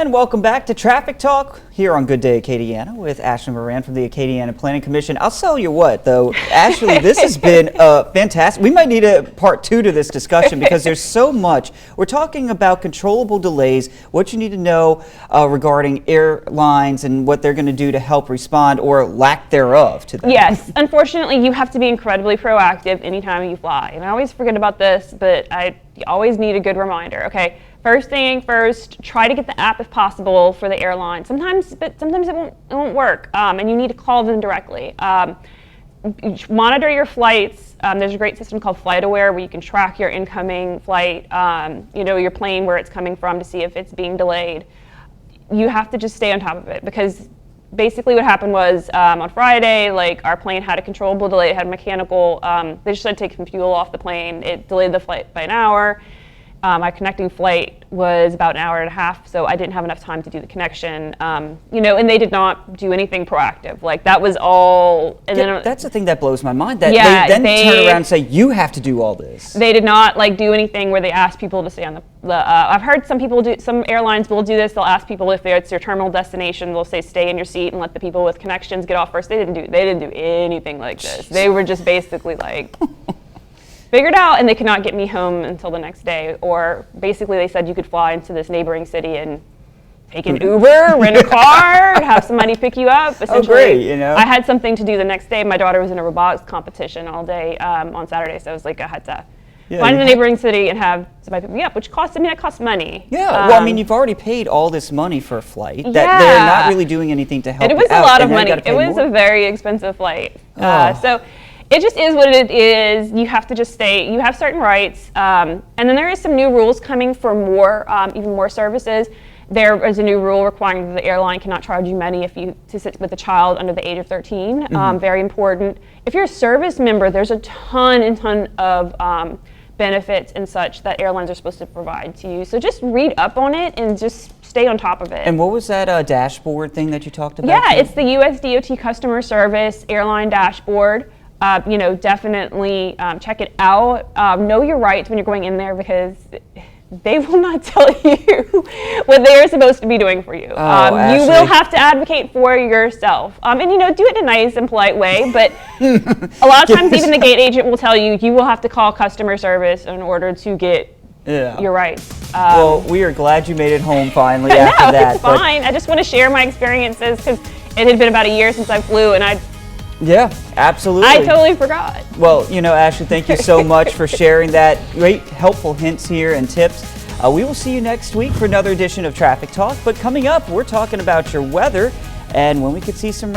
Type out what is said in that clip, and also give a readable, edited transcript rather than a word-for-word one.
And welcome back to Traffic Talk here on Good Day Acadiana with Ashley Moran from the Acadiana Planning Commission. I'll tell you what, though, Ashley, this has been fantastic. We might need a part 2 to this discussion because there's so much. We're talking about controllable delays, what you need to know regarding airlines and what they're going to do to help respond or lack thereof to that. Yes, unfortunately, you have to be incredibly proactive anytime you fly. And I always forget about this, but you always need a good reminder. Okay. First thing first, try to get the app if possible for the airline. Sometimes it won't work, and you need to call them directly. Monitor your flights. There's a great system called FlightAware where you can track your incoming flight, your plane, where it's coming from to see if it's being delayed. You have to just stay on top of it because basically what happened was on Friday, our plane had a controllable delay. It had mechanical. They just had to take some fuel off the plane. It delayed the flight by an hour. My connecting flight was about an hour and a half, so I didn't have enough time to do the connection. And they did not do anything proactive. That was all. And then that's the thing that blows my mind. That they turn around and say you have to do all this. They did not do anything where they asked people to stay on the. I've heard some airlines will do this. They'll ask people if it's your terminal destination. They'll say stay in your seat and let the people with connections get off first. They didn't do anything like this. They were just basically figured out, and they could not get me home until the next day. Or basically they said you could fly into this neighboring city and take an Uber, rent a car, have somebody pick you up. Oh, great, I had something to do the next day. My daughter was in a robotics competition all day on Saturday, so I was I had to find the neighboring city and have somebody pick me up, which costs money. Yeah, well, you've already paid all this money for a flight that they're not really doing anything to help. It was a lot of money. It was a very expensive flight. So it just is what it is. You have to just stay. You have certain rights, and then there is some new rules coming for even more services. There is a new rule requiring that the airline cannot charge you money to sit with a child under the age of 13. Very important. If you're a service member, there's a ton of benefits and such that airlines are supposed to provide to you. So just read up on it and just stay on top of it. And what was that dashboard thing that you talked about? Yeah, it's the US DOT customer service airline dashboard. Definitely check it out. Know your rights when you're going in there because they will not tell you what they are supposed to be doing for you. You will have to advocate for yourself. And do it in a nice and polite way, but a lot of times even the gate agent will tell you will have to call customer service in order to get your rights. Well, we are glad you made it home finally after that. No, it's fine. I just want to share my experiences because it had been about a year since I flew, and yeah, absolutely. I totally forgot. Well, Ashley, thank you so much for sharing that great helpful hints here and tips. We will see you next week for another edition of Traffic Talk. But coming up, we're talking about your weather and when we could see some